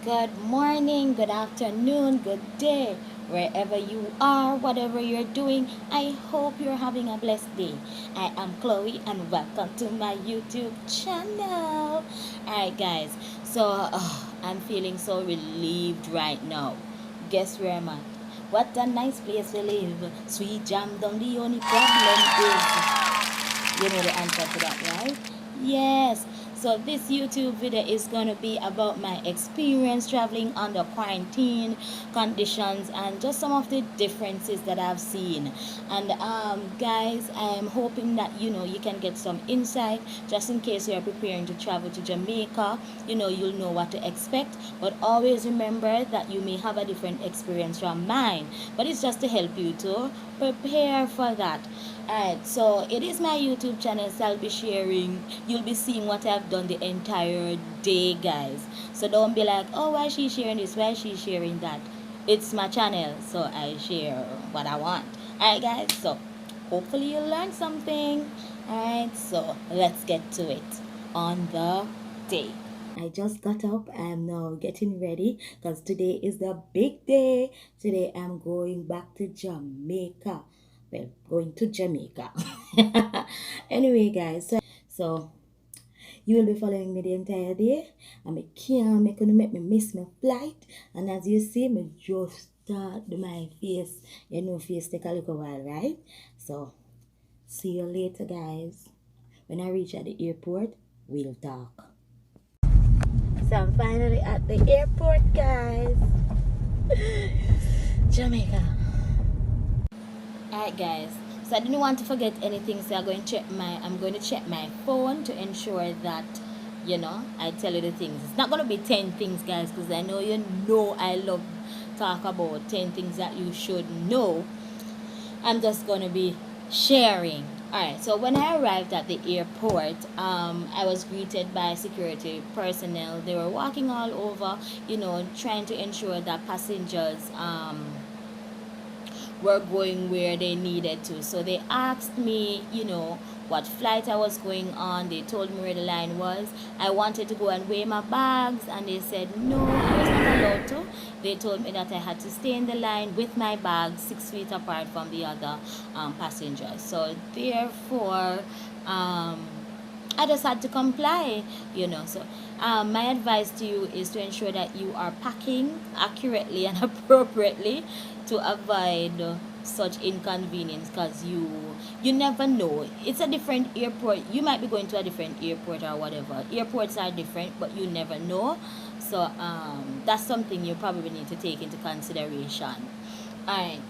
Good morning, good afternoon, good day, wherever you are, whatever you're doing. I hope you're having a blessed day. I am Chloe, and welcome to my YouTube channel. Alright, guys, so I'm feeling so relieved right now. Guess where am I? What a nice place to live. Sweet jam down, the only problem is you know the answer to that, right? Yes. So this YouTube video is going to be about my experience traveling under quarantine conditions and just some of the differences that I've seen. And guys, I'm hoping that you can get some insight just in case you're preparing to travel to Jamaica. You'll know what to expect, but always remember that you may have a different experience from mine. But it's just to help you to prepare for that. Alright, so it is my YouTube channel, so I'll be sharing. You'll be seeing what I've done the entire day, guys. So don't be like, oh, why is she sharing this? Why is she sharing that? It's my channel, so I share what I want. Alright, guys, so hopefully you'll learn something. Alright, so let's get to it on the day. I just got up. I'm now getting ready because today is the big day. Today I'm going back to Jamaica. Well, going to Jamaica. Anyway, guys, so you will be following me the entire day. And I can't make me miss my flight. And as you see, me just start my face. Face take a little while, right? So see you later, guys. When I reach at the airport, we'll talk. So I'm finally at the airport, guys. Jamaica. Alright, guys. So I didn't want to forget anything, so I'm going to check my phone to ensure that I tell you the things. It's not going to be 10 things, guys, because I know I love talk about 10 things that you should know. I'm just going to be sharing. Alright, so when I arrived at the airport, I was greeted by security personnel. They were walking all over, trying to ensure that passengers were going where they needed to. So they asked me, what flight I was going on. They told me where the line was. I wanted to go and weigh my bags, and they said no, I was not allowed to. They told me that I had to stay in the line with my bags 6 feet apart from the other passengers. So therefore, I just had to comply, So my advice to you is to ensure that you are packing accurately and appropriately to avoid such inconvenience, because you never know. It's a different airport. You might be going to a different airport or whatever. Airports are different, but you never know. So that's something you probably need to take into consideration. Alright.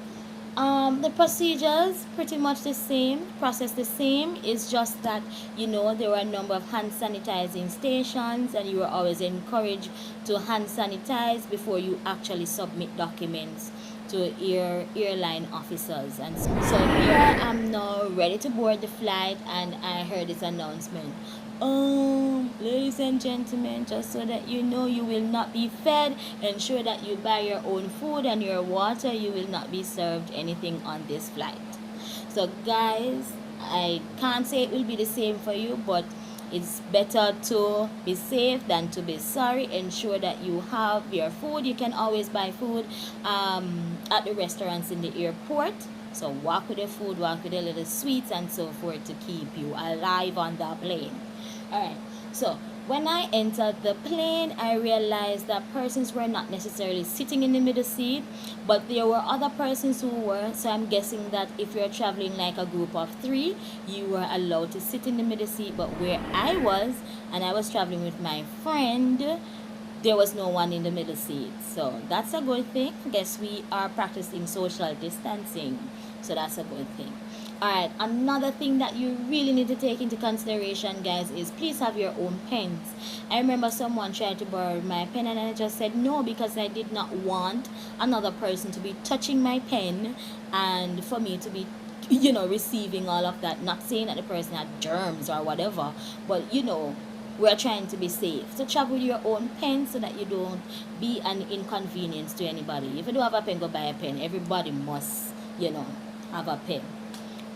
The procedures pretty much the same, process the same. It's just that there were a number of hand sanitizing stations, and you were always encouraged to hand sanitize before you actually submit documents to airline officers. And so here I'm now ready to board the flight, and I heard this announcement. Ladies and gentlemen, just so that you know, you will not be fed. Ensure that you buy your own food and your water. You will not be served anything on this flight. So guys, I can't say it will be the same for you, but it's better to be safe than to be sorry. Ensure that you have your food. You can always buy food at the restaurants in the airport. So walk with your food, walk with the little sweets and so forth to keep you alive on the plane. Alright, so when I entered the plane, I realized that persons were not necessarily sitting in the middle seat, but there were other persons who were. So I'm guessing that if you're traveling like a group of 3, you were allowed to sit in the middle seat. But where I was, and I was traveling with my friend, there was no one in the middle seat. So that's a good thing. I guess we are practicing social distancing, so that's a good thing. Alright, another thing that you really need to take into consideration, guys, is please have your own pens. I remember someone tried to borrow my pen, and I just said no, because I did not want another person to be touching my pen and for me to be receiving all of that. Not saying that the person had germs or whatever, but we're trying to be safe. So travel with your own pen so that you don't be an inconvenience to anybody. If you don't have a pen, go buy a pen. Everybody must have a pen.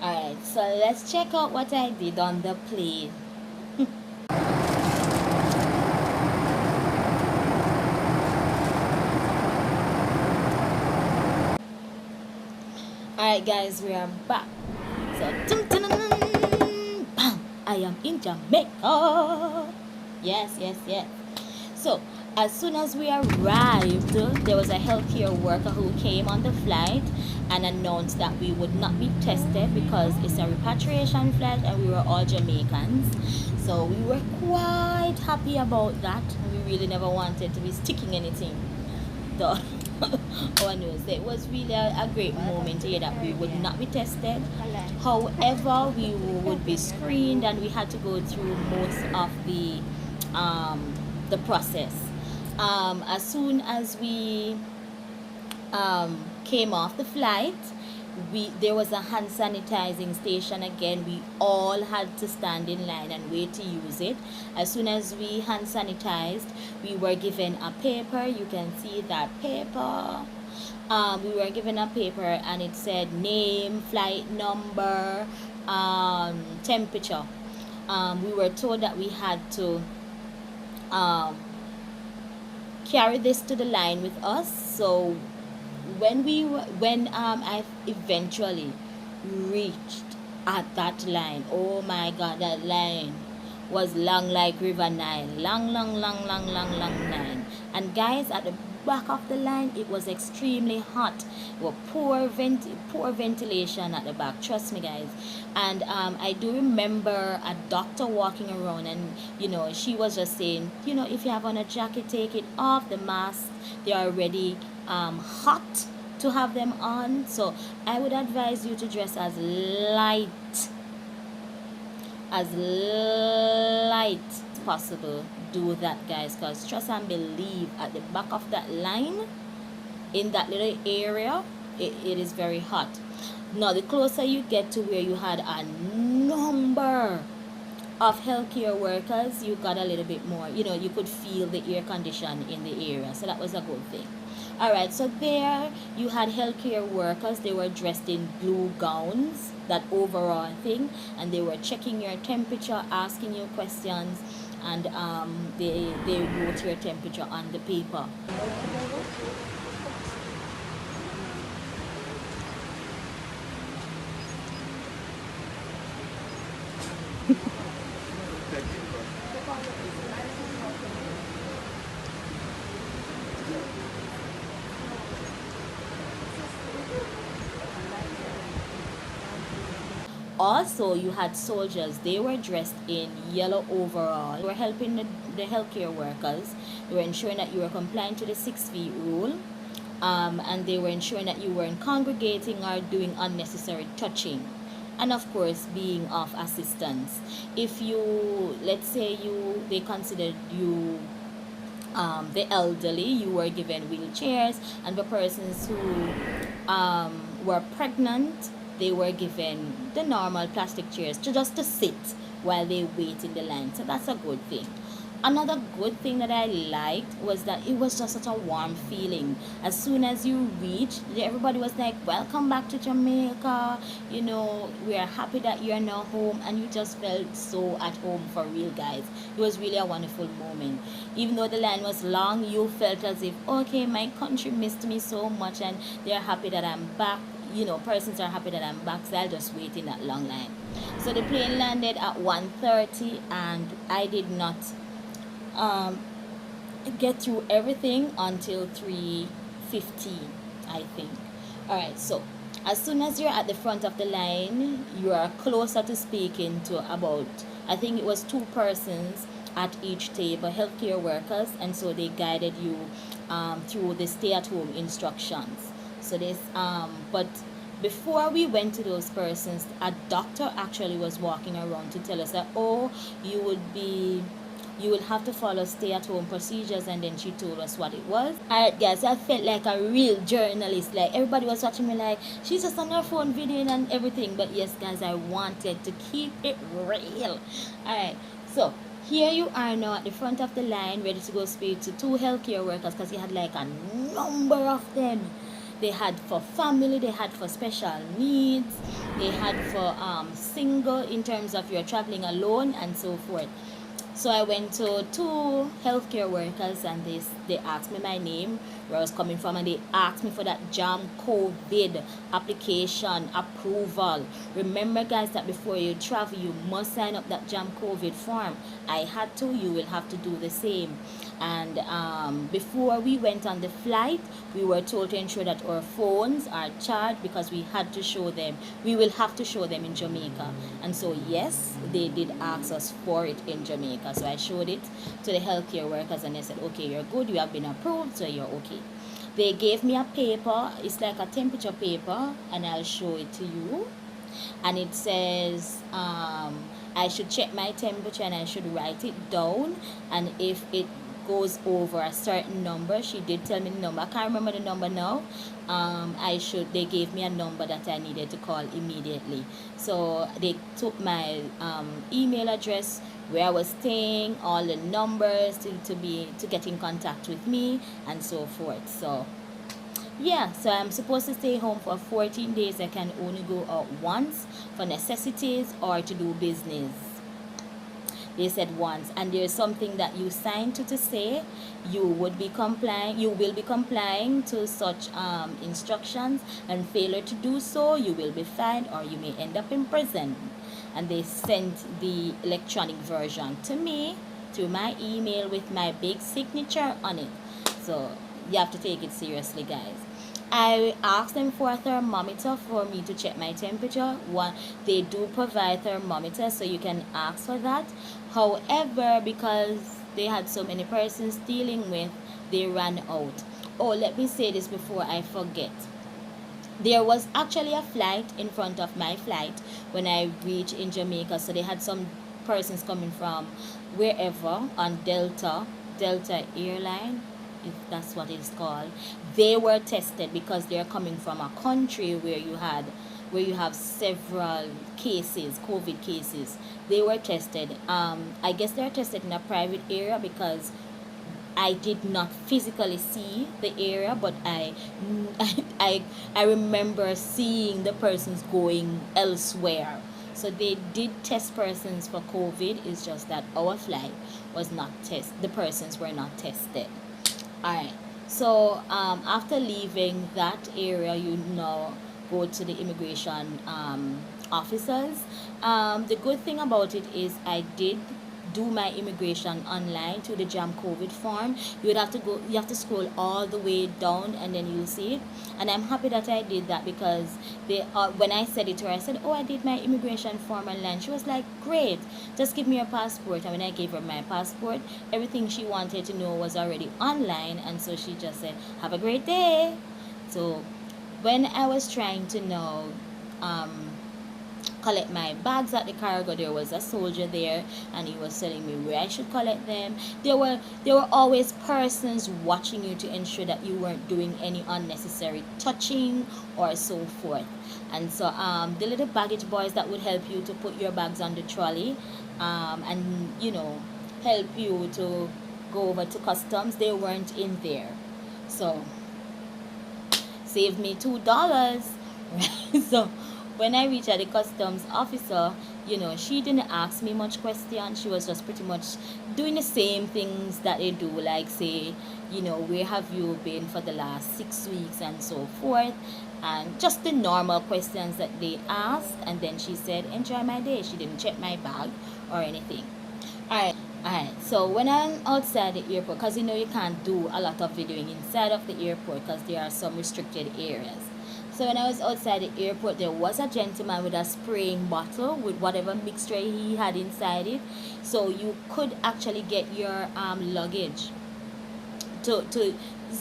Alright, so let's check out what I did on the plane. Alright guys, we are back. So dun, dun, dun, dun, bam, I am in Jamaica. Yes, yes, yes. So as soon as we arrived, there was a healthcare worker who came on the flight and announced that we would not be tested because it's a repatriation flight and we were all Jamaicans. So we were quite happy about that. We really never wanted to be sticking anything though. Oh no, so it was really a great moment to hear that we would not be tested. However, we would be screened and we had to go through most of the process. As soon as we came off the flight, there was a hand sanitizing station again. We all had to stand in line and wait to use it. As soon as we hand sanitized, we were given a paper. You can see that paper. We were given a paper and it said name, flight number, temperature. We were told that we had to carry this to the line with us. So when I eventually reached at that line, oh my god, that line was long like River Nile, long Nile. And guys, at the back of the line, it was extremely hot. Well, poor ventilation at the back, trust me guys. And I do remember a doctor walking around and she was just saying, if you have on a jacket, take it off. The mask, they are already hot to have them on. So I would advise you to dress as light as possible. Do that guys, because trust and believe, at the back of that line, in that little area, it is very hot. Now the closer you get to where you had a number of healthcare workers, you got a little bit more, you could feel the air condition in the area, so that was a good thing. Alright, so there you had healthcare workers. They were dressed in blue gowns, that overall thing, and they were checking your temperature, asking you questions, and they wrote your temperature on the paper. Also, you had soldiers. They were dressed in yellow overall. They were helping the healthcare workers. They were ensuring that you were compliant to the 6 feet rule. And they were ensuring that you weren't congregating or doing unnecessary touching. And of course, being of assistance. If you, let's say they considered you the elderly, you were given wheelchairs. And for persons who were pregnant, they were given the normal plastic chairs just to sit while they wait in the line. So that's a good thing. Another good thing that I liked was that it was just such a warm feeling. As soon as you reached, everybody was like, welcome back to Jamaica. We are happy that you're now home, and you just felt so at home for real guys. It was really a wonderful moment. Even though the line was long, you felt as if, okay, my country missed me so much and they're happy that I'm back. Persons are happy that I'm back, so I'll just wait in that long line. So the plane landed at 1:30 and I did not get through everything until 3:15, I think. Alright, so as soon as you're at the front of the line, you are closer to speaking to about, I think it was 2 persons at each table, healthcare workers, and so they guided you through the stay-at-home instructions. So this but before we went to those persons, a doctor actually was walking around to tell us that, you will have to follow stay-at-home procedures, and then she told us what it was. Alright guys, I felt like a real journalist. Like everybody was watching me like she's just on her phone videoing and everything. But yes guys, I wanted to keep it real. Alright, so here you are now at the front of the line, ready to go speak to 2 healthcare workers, because you had like a number of them. They had for family, they had for special needs, they had for single in terms of you're traveling alone and so forth. So I went to two healthcare workers and they asked me my name, where I was coming from, and they asked me for that jam COVID application approval. Remember guys that before you travel you must sign up that jam COVID form. I had to, you will have to do the same. And before we went on the flight, we were told to ensure that our phones are charged because we had to show them, we will have to show them in Jamaica. And so yes, they did ask us for it in Jamaica. So I showed it to the healthcare workers and they said, okay, you're good, you have been approved, so you're okay. They gave me a paper, it's like a temperature paper, and I'll show it to you. And it says I should check my temperature and I should write it down, and if it goes over a certain number, she did tell me the number, I can't remember the number now, they gave me a number that I needed to call immediately. So they took my email address, where I was staying, all the numbers to get in contact with me, and so forth. So yeah, so I'm supposed to stay home for 14 days. I can only go out once for necessities or to do business. They said once, and there's something that you signed to say you will be complying to such instructions, and failure to do so you will be fined or you may end up in prison. And they sent the electronic version to me through my email with my big signature on it. So you have to take it seriously guys. I asked them for a thermometer for me to check my temperature. One, they do provide thermometers, so you can ask for that. However, because they had so many persons dealing with, they ran out. Oh, let me say this before I forget. There was actually a flight in front of my flight when I reached in Jamaica, so they had some persons coming from wherever on Delta airline, if that's what it's called. They were tested because they're coming from a country where you have several cases, COVID cases. They were tested. I guess they're tested in a private area because I did not physically see the area, but I remember seeing the persons going elsewhere. So they did test persons for COVID. It's just that our flight was not tested. The persons were not tested. Alright, so after leaving that area, you now go to the immigration officers. The good thing about it is I did do my immigration online to the jam COVID form. You have to scroll all the way down and then you'll see it. And I'm happy that I did that because when I said it to her, I said, oh, I did my immigration form online. She was like, great, just give me your passport. And when I gave her my passport, everything she wanted to know was already online, and so she just said, have a great day. So when I was trying to know collect my bags at the cargo, there was a soldier there and he was telling me where I should collect them. There were always persons watching you to ensure that you weren't doing any unnecessary touching or so forth. And so the little baggage boys that would help you to put your bags on the trolley and help you to go over to customs, they weren't in there. So saved me $2. So when I reached at the customs officer, she didn't ask me much questions. She was just pretty much doing the same things that they do, like say, where have you been for the last 6 weeks and so forth, and just the normal questions that they ask. And then she said, enjoy my day. She didn't check my bag or anything. Alright, so when I'm outside the airport, because you can't do a lot of videoing inside of the airport because there are some restricted areas. So when I was outside the airport, there was a gentleman with a spraying bottle with whatever mixture he had inside it. So you could actually get your luggage to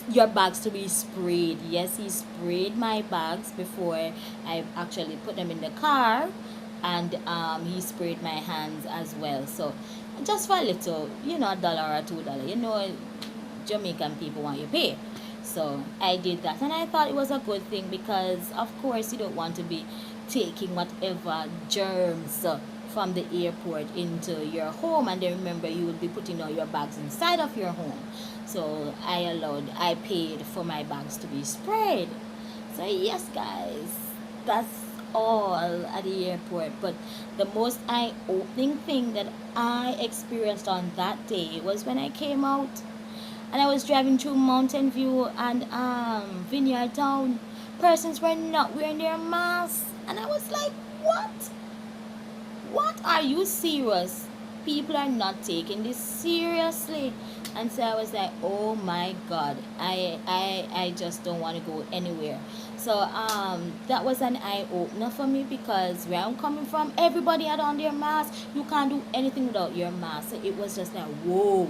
your bags to be sprayed. Yes, he sprayed my bags before I actually put them in the car, and he sprayed my hands as well. So just for a little, $1 or $2, Jamaican people want you to pay. So I did that, and I thought it was a good thing because of course you don't want to be taking whatever germs from the airport into your home, and then remember you will be putting all your bags inside of your home. So I paid for my bags to be sprayed. So yes guys, that's all at the airport, but the most eye-opening thing that I experienced on that day was when I came out and I was driving through Mountain View and Vineyard Town. Persons were not wearing their masks, and I was like, "What? What? Are you serious? People are not taking this seriously." And so I was like, "Oh my God, I just don't want to go anywhere." So that was an eye opener for me, because where I'm coming from, everybody had on their mask. You can't do anything without your mask. So it was just like, whoa.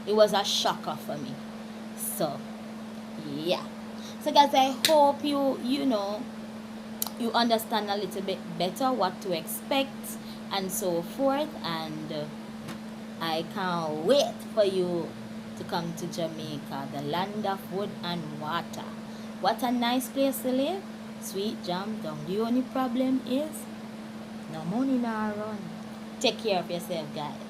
It was a shocker for me. So yeah. So guys, I hope you understand a little bit better what to expect and so forth, and I can't wait for you to come to Jamaica, the land of wood and water. What a nice place to live. Sweet jam down. The only problem is no money now run. Take care of yourself, guys.